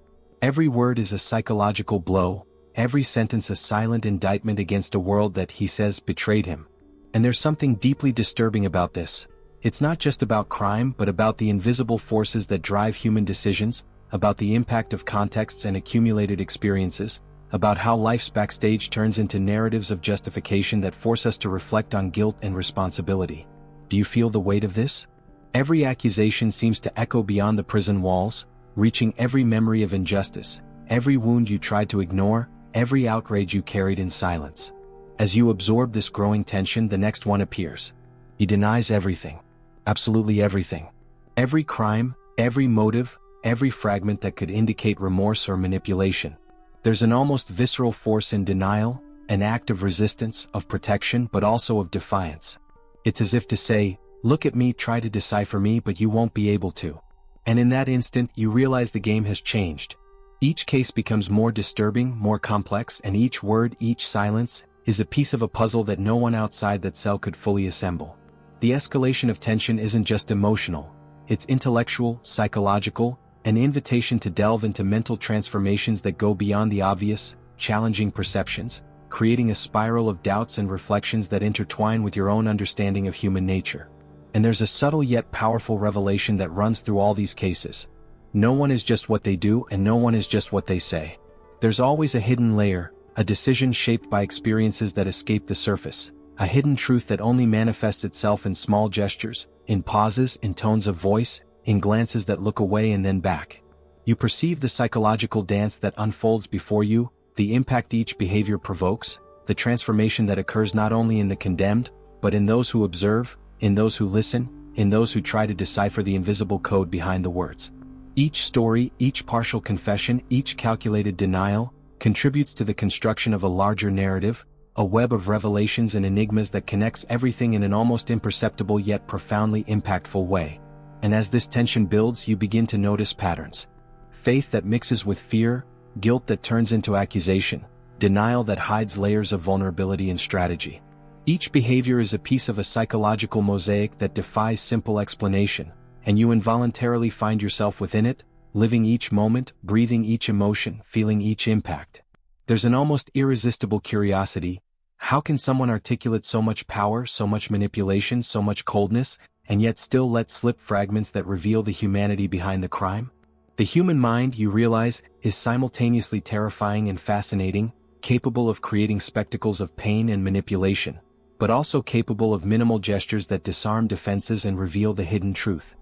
Every word is a psychological blow, every sentence a silent indictment against a world that, he says, betrayed him. And there's something deeply disturbing about this. It's not just about crime but about the invisible forces that drive human decisions, about the impact of contexts and accumulated experiences, about how life's backstage turns into narratives of justification that force us to reflect on guilt and responsibility. Do you feel the weight of this? Every accusation seems to echo beyond the prison walls, reaching every memory of injustice, every wound you tried to ignore, every outrage you carried in silence. As you absorb this growing tension, the next one appears. He denies everything. Absolutely everything. Every crime, every motive, every fragment that could indicate remorse or manipulation. There's an almost visceral force in denial, an act of resistance, of protection, but also of defiance. It's as if to say, look at me, try to decipher me, but you won't be able to. And in that instant, you realize the game has changed. Each case becomes more disturbing, more complex, and each word, each silence, is a piece of a puzzle that no one outside that cell could fully assemble. The escalation of tension isn't just emotional, it's intellectual, psychological, an invitation to delve into mental transformations that go beyond the obvious, challenging perceptions, creating a spiral of doubts and reflections that intertwine with your own understanding of human nature. And there's a subtle yet powerful revelation that runs through all these cases. No one is just what they do, and no one is just what they say. There's always a hidden layer, a decision shaped by experiences that escape the surface, a hidden truth that only manifests itself in small gestures, in pauses, in tones of voice, in glances that look away and then back. You perceive the psychological dance that unfolds before you, the impact each behavior provokes, the transformation that occurs not only in the condemned, but in those who observe, in those who listen, in those who try to decipher the invisible code behind the words. Each story, each partial confession, each calculated denial, contributes to the construction of a larger narrative, a web of revelations and enigmas that connects everything in an almost imperceptible yet profoundly impactful way. And as this tension builds, you begin to notice patterns. Faith that mixes with fear, guilt that turns into accusation, denial that hides layers of vulnerability and strategy. Each behavior is a piece of a psychological mosaic that defies simple explanation, and you involuntarily find yourself within it, living each moment, breathing each emotion, feeling each impact. There's an almost irresistible curiosity. How can someone articulate so much power, so much manipulation, so much coldness, and yet still let slip fragments that reveal the humanity behind the crime? The human mind, you realize, is simultaneously terrifying and fascinating, capable of creating spectacles of pain and manipulation, but also capable of minimal gestures that disarm defenses and reveal the hidden truth.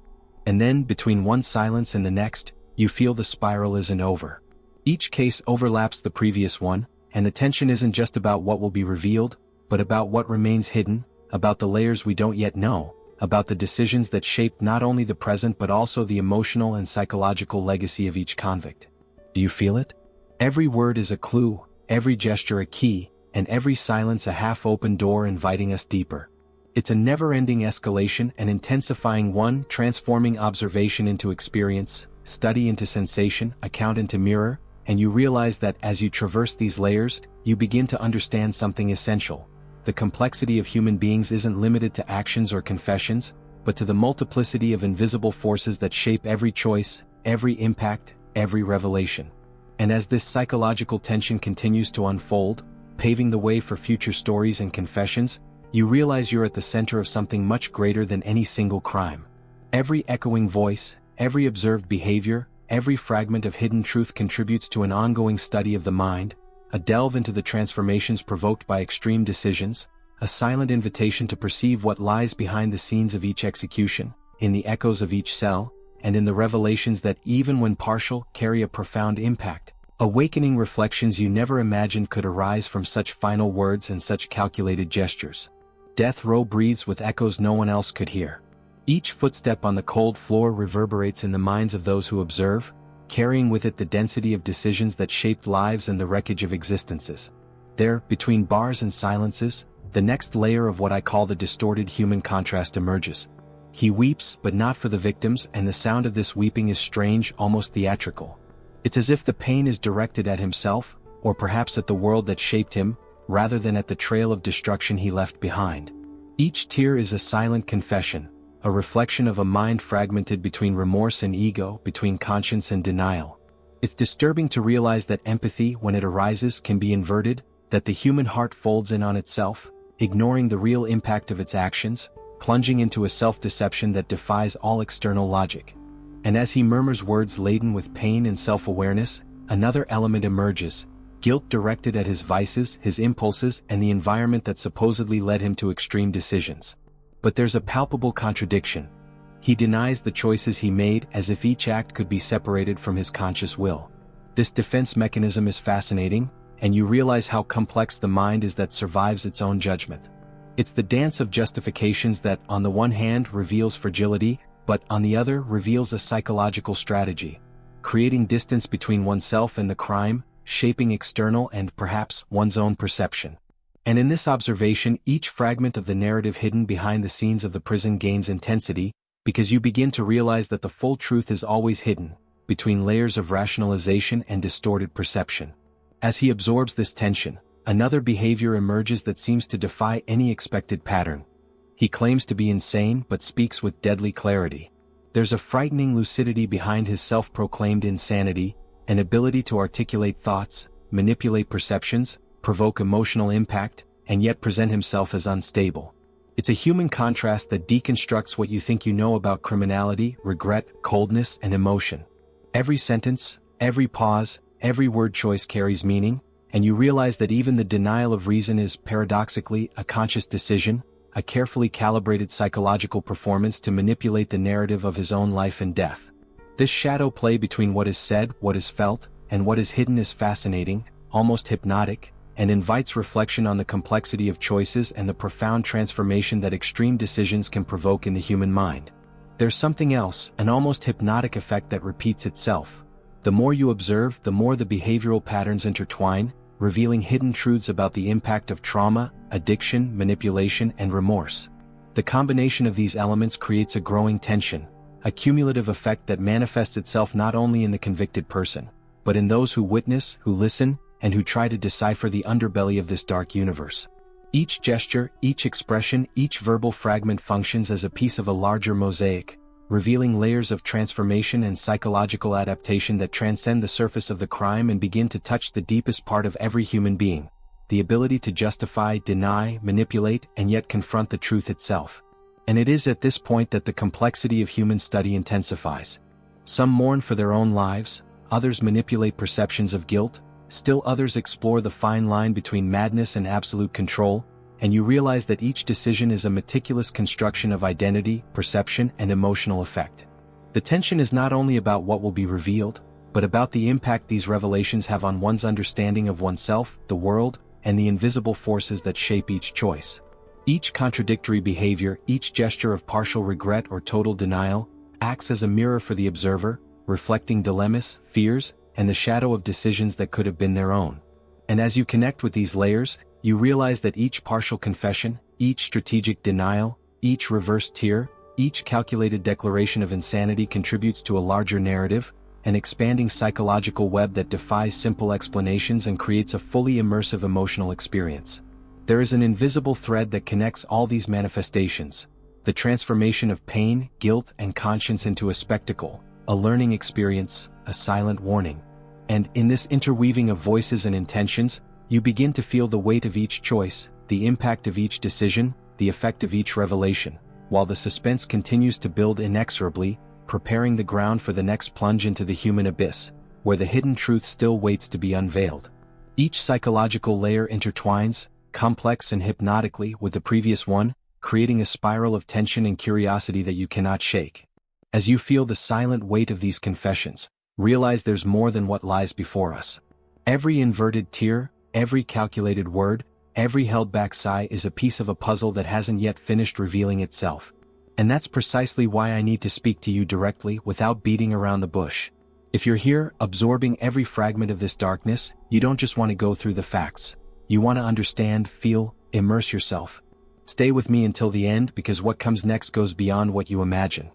And then, between one silence and the next, You feel the spiral isn't over. Each case overlaps the previous one, and the tension isn't just about what will be revealed, but about what remains hidden, about the layers we don't yet know, about the decisions that shape not only the present but also the emotional and psychological legacy of each convict. Do you feel it? Every word is a clue, every gesture a key, and every silence a half-open door inviting us deeper. It's a never-ending escalation, an intensifying one, transforming observation into experience, study into sensation, account into mirror, and you realize that as you traverse these layers, you begin to understand something essential. The complexity of human beings isn't limited to actions or confessions, but to the multiplicity of invisible forces that shape every choice, every impact, every revelation. And as this psychological tension continues to unfold, paving the way for future stories and confessions, you realize you're at the center of something much greater than any single crime. Every echoing voice, every observed behavior, every fragment of hidden truth contributes to an ongoing study of the mind, a delve into the transformations provoked by extreme decisions, a silent invitation to perceive what lies behind the scenes of each execution, in the echoes of each cell, and in the revelations that, even when partial, carry a profound impact. Awakening reflections you never imagined could arise from such final words and such calculated gestures. Death Row breathes with echoes no one else could hear. Each footstep on the cold floor reverberates in the minds of those who observe, carrying with it the density of decisions that shaped lives and the wreckage of existences. There, between bars and silences, the next layer of what I call the distorted human contrast emerges. He weeps, but not for the victims, and the sound of this weeping is strange, almost theatrical. It's as if the pain is directed at himself, or perhaps at the world that shaped him, rather than at the trail of destruction he left behind. Each tear is a silent confession, a reflection of a mind fragmented between remorse and ego, between conscience and denial. It's disturbing to realize that empathy, when it arises, can be inverted, that the human heart folds in on itself, ignoring the real impact of its actions, plunging into a self-deception that defies all external logic. And as he murmurs words laden with pain and self-awareness, another element emerges, guilt directed at his vices, his impulses, and the environment that supposedly led him to extreme decisions. But there's a palpable contradiction. He denies the choices he made, as if each act could be separated from his conscious will. This defense mechanism is fascinating, and you realize how complex the mind is that survives its own judgment. It's the dance of justifications that, on the one hand, reveals fragility, but on the other reveals a psychological strategy, creating distance between oneself and the crime, shaping external and, perhaps, one's own perception. And in this observation, each fragment of the narrative hidden behind the scenes of the prison gains intensity, because you begin to realize that the full truth is always hidden, between layers of rationalization and distorted perception. As he absorbs this tension, another behavior emerges that seems to defy any expected pattern. He claims to be insane but speaks with deadly clarity. There's a frightening lucidity behind his self-proclaimed insanity, an ability to articulate thoughts, manipulate perceptions, provoke emotional impact, and yet present himself as unstable. It's a human contrast that deconstructs what you think you know about criminality, regret, coldness, and emotion. Every sentence, every pause, every word choice carries meaning, and you realize that even the denial of reason is, paradoxically, a conscious decision, a carefully calibrated psychological performance to manipulate the narrative of his own life and death. This shadow play between what is said, what is felt, and what is hidden is fascinating, almost hypnotic, and invites reflection on the complexity of choices and the profound transformation that extreme decisions can provoke in the human mind. There's something else, an almost hypnotic effect that repeats itself. The more you observe, the more the behavioral patterns intertwine, revealing hidden truths about the impact of trauma, addiction, manipulation, and remorse. The combination of these elements creates a growing tension, a cumulative effect that manifests itself not only in the convicted person, but in those who witness, who listen, and who try to decipher the underbelly of this dark universe. Each gesture, each expression, each verbal fragment functions as a piece of a larger mosaic, revealing layers of transformation and psychological adaptation that transcend the surface of the crime and begin to touch the deepest part of every human being, the ability to justify, deny, manipulate, and yet confront the truth itself. And it is at this point that the complexity of human study intensifies. Some mourn for their own lives, others manipulate perceptions of guilt, still others explore the fine line between madness and absolute control, and you realize that each decision is a meticulous construction of identity, perception, and emotional effect. The tension is not only about what will be revealed, but about the impact these revelations have on one's understanding of oneself, the world, and the invisible forces that shape each choice. Each contradictory behavior, each gesture of partial regret or total denial, acts as a mirror for the observer, reflecting dilemmas, fears, and the shadow of decisions that could have been their own. And as you connect with these layers, you realize that each partial confession, each strategic denial, each reversed tear, each calculated declaration of insanity contributes to a larger narrative, an expanding psychological web that defies simple explanations and creates a fully immersive emotional experience. There is an invisible thread that connects all these manifestations, the transformation of pain, guilt, and conscience into a spectacle, a learning experience, a silent warning. And in this interweaving of voices and intentions, you begin to feel the weight of each choice, the impact of each decision, the effect of each revelation, while the suspense continues to build inexorably, preparing the ground for the next plunge into the human abyss, where the hidden truth still waits to be unveiled. Each psychological layer intertwines, complex and hypnotically, with the previous one, creating a spiral of tension and curiosity that you cannot shake. As you feel the silent weight of these confessions, realize there's more than what lies before us. Every inverted tear, every calculated word, every held-back sigh is a piece of a puzzle that hasn't yet finished revealing itself. And that's precisely why I need to speak to you directly without beating around the bush. If you're here, absorbing every fragment of this darkness, you don't just want to go through the facts. You want to understand, feel, immerse yourself. Stay with me until the end because what comes next goes beyond what you imagine.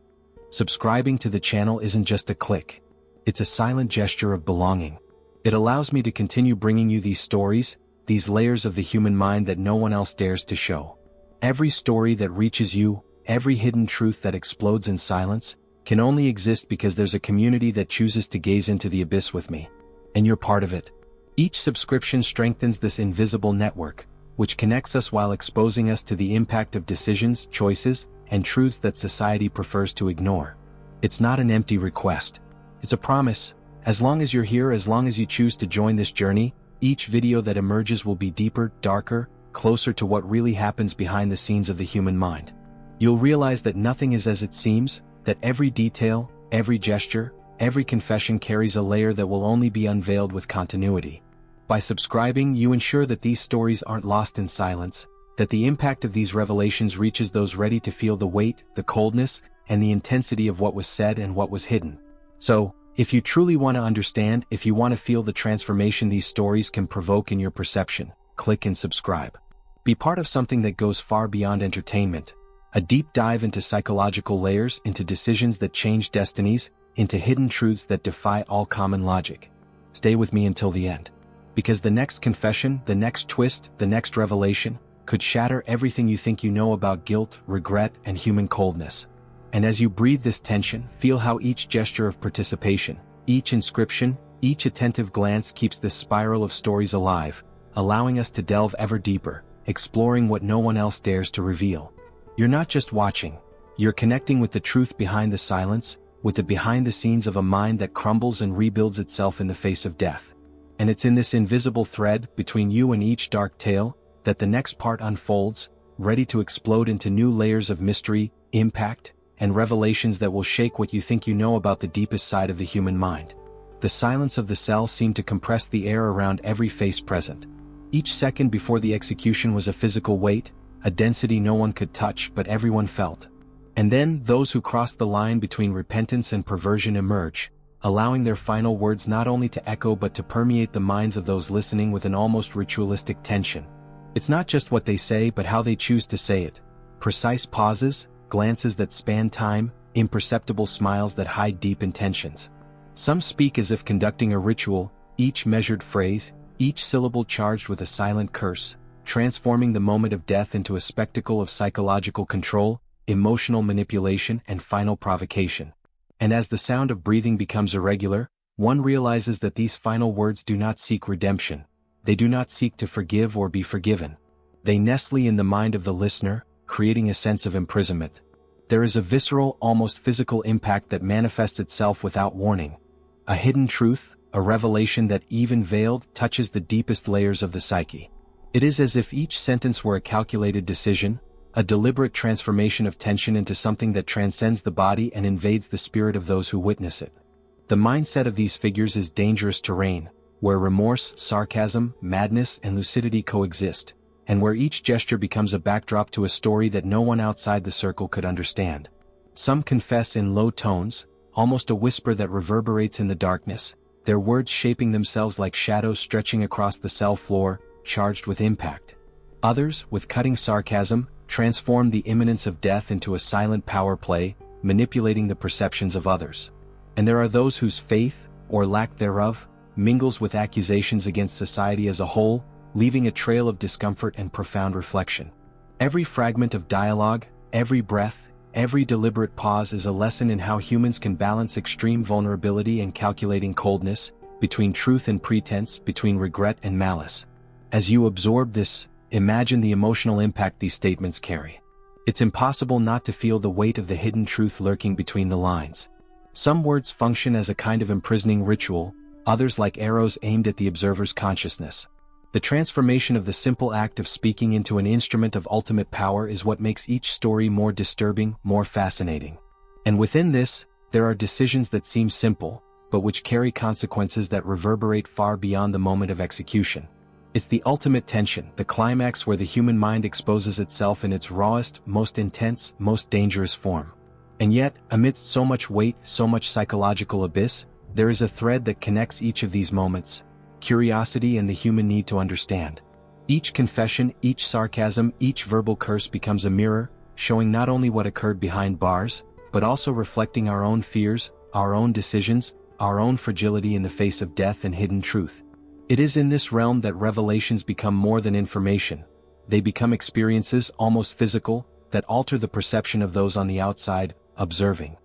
Subscribing to the channel isn't just a click. It's a silent gesture of belonging. It allows me to continue bringing you these stories, these layers of the human mind that no one else dares to show. Every story that reaches you, every hidden truth that explodes in silence, can only exist because there's a community that chooses to gaze into the abyss with me. And you're part of it. Each subscription strengthens this invisible network, which connects us while exposing us to the impact of decisions, choices, and truths that society prefers to ignore. It's not an empty request. It's a promise. As long as you're here, as long as you choose to join this journey, each video that emerges will be deeper, darker, closer to what really happens behind the scenes of the human mind. You'll realize that nothing is as it seems, that every detail, every gesture, every confession carries a layer that will only be unveiled with continuity. By subscribing, you ensure that these stories aren't lost in silence, that the impact of these revelations reaches those ready to feel the weight, the coldness, and the intensity of what was said and what was hidden. So, if you truly want to understand, if you want to feel the transformation these stories can provoke in your perception, click and subscribe. Be part of something that goes far beyond entertainment. A deep dive into psychological layers, into decisions that change destinies, into hidden truths that defy all common logic. Stay with me until the end. Because the next confession, the next twist, the next revelation, could shatter everything you think you know about guilt, regret, and human coldness. And as you breathe this tension, feel how each gesture of participation, each inscription, each attentive glance keeps this spiral of stories alive, allowing us to delve ever deeper, exploring what no one else dares to reveal. You're not just watching, you're connecting with the truth behind the silence, with the behind the scenes of a mind that crumbles and rebuilds itself in the face of death. And it's in this invisible thread, between you and each dark tale, that the next part unfolds, ready to explode into new layers of mystery, impact, and revelations that will shake what you think you know about the deepest side of the human mind. The silence of the cell seemed to compress the air around every face present. Each second before the execution was a physical weight, a density no one could touch but everyone felt. And then, those who crossed the line between repentance and perversion emerge, allowing their final words not only to echo but to permeate the minds of those listening with an almost ritualistic tension. It's not just what they say but how they choose to say it. Precise pauses, glances that span time, imperceptible smiles that hide deep intentions. Some speak as if conducting a ritual, each measured phrase, each syllable charged with a silent curse, transforming the moment of death into a spectacle of psychological control, emotional manipulation, and final provocation. And as the sound of breathing becomes irregular, one realizes that these final words do not seek redemption. They do not seek to forgive or be forgiven. They nestle in the mind of the listener, creating a sense of imprisonment. There is a visceral, almost physical impact that manifests itself without warning. A hidden truth, a revelation that, even veiled, touches the deepest layers of the psyche. It is as if each sentence were a calculated decision, a deliberate transformation of tension into something that transcends the body and invades the spirit of those who witness it. The mindset of these figures is dangerous terrain, where remorse, sarcasm, madness, and lucidity coexist, and where each gesture becomes a backdrop to a story that no one outside the circle could understand. Some confess in low tones, almost a whisper that reverberates in the darkness, their words shaping themselves like shadows stretching across the cell floor, charged with impact. Others, with cutting sarcasm, transform the imminence of death into a silent power play, manipulating the perceptions of others. And there are those whose faith, or lack thereof, mingles with accusations against society as a whole, leaving a trail of discomfort and profound reflection. Every fragment of dialogue, every breath, every deliberate pause is a lesson in how humans can balance extreme vulnerability and calculating coldness, between truth and pretense, between regret and malice. As you absorb this, imagine the emotional impact these statements carry. It's impossible not to feel the weight of the hidden truth lurking between the lines. Some words function as a kind of imprisoning ritual, others like arrows aimed at the observer's consciousness. The transformation of the simple act of speaking into an instrument of ultimate power is what makes each story more disturbing, more fascinating. And within this, there are decisions that seem simple, but which carry consequences that reverberate far beyond the moment of execution. It's the ultimate tension, the climax where the human mind exposes itself in its rawest, most intense, most dangerous form. And yet, amidst so much weight, so much psychological abyss, there is a thread that connects each of these moments: curiosity and the human need to understand. Each confession, each sarcasm, each verbal curse becomes a mirror, showing not only what occurred behind bars, but also reflecting our own fears, our own decisions, our own fragility in the face of death and hidden truth. It is in this realm that revelations become more than information. They become experiences, almost physical, that alter the perception of those on the outside, observing.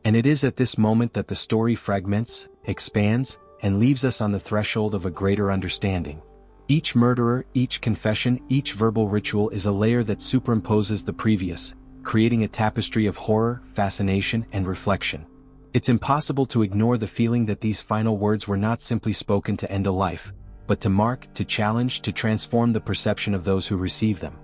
And it is at this moment that the story fragments, expands, and leaves us on the threshold of a greater understanding. Each murderer, each confession, each verbal ritual is a layer that superimposes the previous, creating a tapestry of horror, fascination, and reflection. It's impossible to ignore the feeling that these final words were not simply spoken to end a life, but to mark, to challenge, to transform the perception of those who receive them.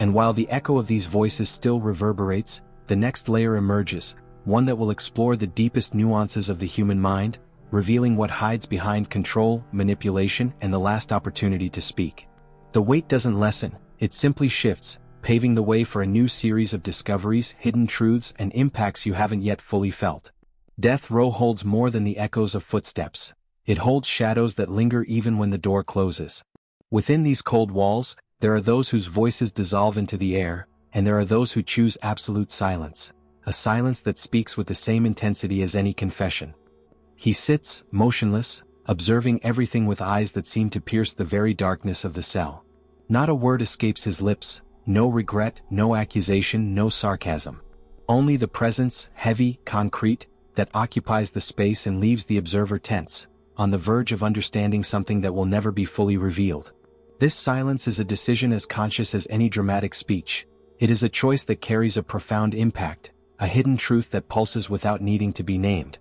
And while the echo of these voices still reverberates, the next layer emerges, one that will explore the deepest nuances of the human mind, revealing what hides behind control, manipulation, and the last opportunity to speak. The weight doesn't lessen, it simply shifts, paving the way for a new series of discoveries, hidden truths, and impacts you haven't yet fully felt. Death Row holds more than the echoes of footsteps. It holds shadows that linger even when the door closes. Within these cold walls, there are those whose voices dissolve into the air, and there are those who choose absolute silence, a silence that speaks with the same intensity as any confession. He sits, motionless, observing everything with eyes that seem to pierce the very darkness of the cell. Not a word escapes his lips, no regret, no accusation, no sarcasm. Only the presence, heavy, concrete, that occupies the space and leaves the observer tense, on the verge of understanding something that will never be fully revealed. This silence is a decision as conscious as any dramatic speech. It is a choice that carries a profound impact, a hidden truth that pulses without needing to be named.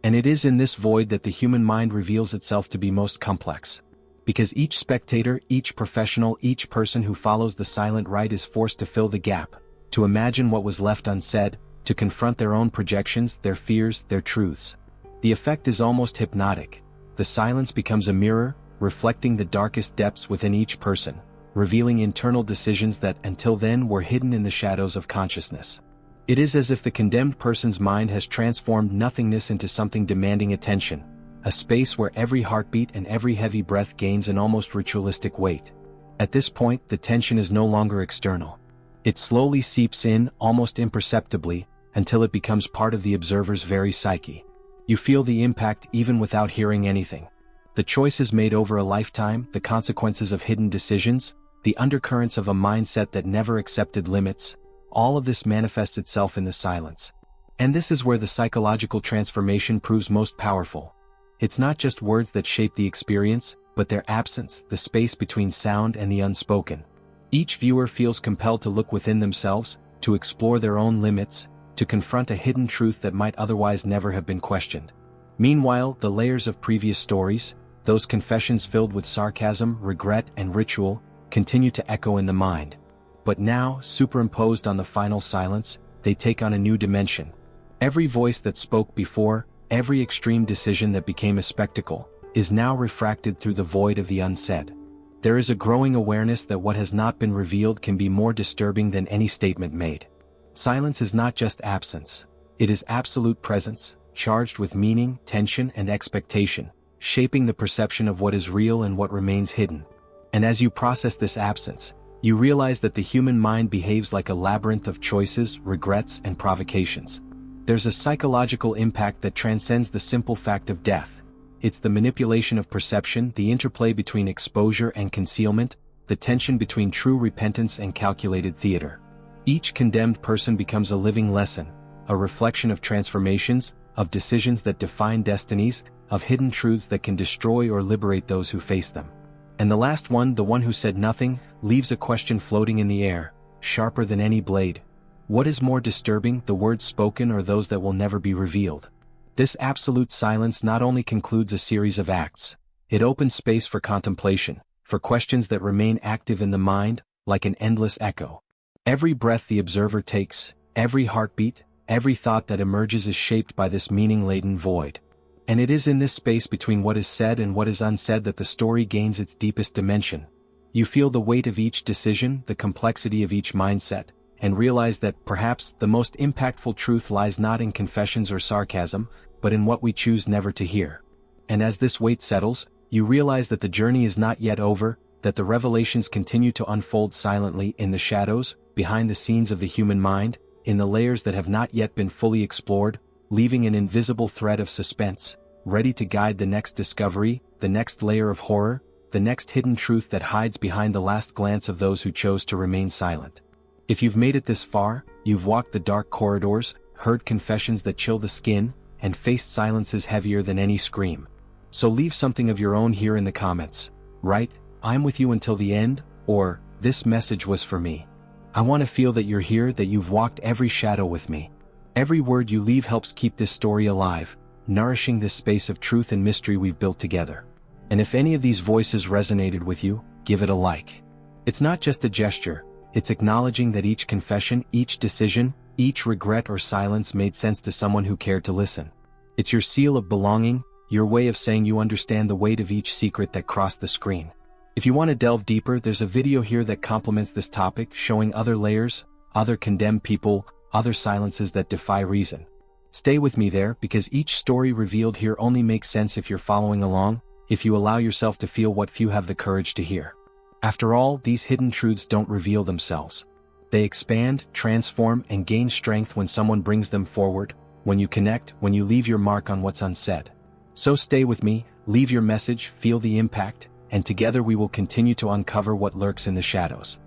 And it is in this void that the human mind reveals itself to be most complex. Because each spectator, each professional, each person who follows the silent rite is forced to fill the gap, to imagine what was left unsaid, to confront their own projections, their fears, their truths. The effect is almost hypnotic. The silence becomes a mirror, reflecting the darkest depths within each person, revealing internal decisions that until then were hidden in the shadows of consciousness. It is as if the condemned person's mind has transformed nothingness into something demanding attention, a space where every heartbeat and every heavy breath gains an almost ritualistic weight. At this point, the tension is no longer external. It slowly seeps in, almost imperceptibly, until it becomes part of the observer's very psyche. You feel the impact even without hearing anything. The choices made over a lifetime, the consequences of hidden decisions, the undercurrents of a mindset that never accepted limits, all of this manifests itself in the silence. And this is where the psychological transformation proves most powerful. It's not just words that shape the experience, but their absence, the space between sound and the unspoken. Each viewer feels compelled to look within themselves, to explore their own limits, to confront a hidden truth that might otherwise never have been questioned. Meanwhile, the layers of previous stories, those confessions filled with sarcasm, regret, and ritual, continue to echo in the mind. But now, superimposed on the final silence, they take on a new dimension. Every voice that spoke before, every extreme decision that became a spectacle, is now refracted through the void of the unsaid. There is a growing awareness that what has not been revealed can be more disturbing than any statement made. Silence is not just absence. It is absolute presence, charged with meaning, tension, and expectation, shaping the perception of what is real and what remains hidden. And as you process this absence, you realize that the human mind behaves like a labyrinth of choices, regrets, and provocations. There's a psychological impact that transcends the simple fact of death. It's the manipulation of perception, the interplay between exposure and concealment, the tension between true repentance and calculated theater. Each condemned person becomes a living lesson, a reflection of transformations, of decisions that define destinies, of hidden truths that can destroy or liberate those who face them. And the last one, the one who said nothing, leaves a question floating in the air, sharper than any blade. What is more disturbing, the words spoken or those that will never be revealed? This absolute silence not only concludes a series of acts, it opens space for contemplation, for questions that remain active in the mind, like an endless echo. Every breath the observer takes, every heartbeat, every thought that emerges is shaped by this meaning-laden void. And it is in this space between what is said and what is unsaid that the story gains its deepest dimension. You feel the weight of each decision, the complexity of each mindset, and realize that perhaps the most impactful truth lies not in confessions or sarcasm, but in what we choose never to hear. And as this weight settles, you realize that the journey is not yet over, that the revelations continue to unfold silently in the shadows, behind the scenes of the human mind, in the layers that have not yet been fully explored, leaving an invisible thread of suspense, ready to guide the next discovery, the next layer of horror, the next hidden truth that hides behind the last glance of those who chose to remain silent. If you've made it this far, you've walked the dark corridors, heard confessions that chill the skin, and faced silences heavier than any scream. So leave something of your own here in the comments. Write, "I'm with you until the end," or, "This message was for me." I want to feel that you're here, that you've walked every shadow with me. Every word you leave helps keep this story alive, nourishing this space of truth and mystery we've built together. And if any of these voices resonated with you, give it a like. It's not just a gesture, it's acknowledging that each confession, each decision, each regret or silence made sense to someone who cared to listen. It's your seal of belonging, your way of saying you understand the weight of each secret that crossed the screen. If you want to delve deeper, there's a video here that complements this topic, showing other layers, other condemned people, other silences that defy reason. Stay with me there, because each story revealed here only makes sense if you're following along, if you allow yourself to feel what few have the courage to hear. After all, these hidden truths don't reveal themselves. They expand, transform, and gain strength when someone brings them forward, when you connect, when you leave your mark on what's unsaid. So stay with me, leave your message, feel the impact, and together we will continue to uncover what lurks in the shadows.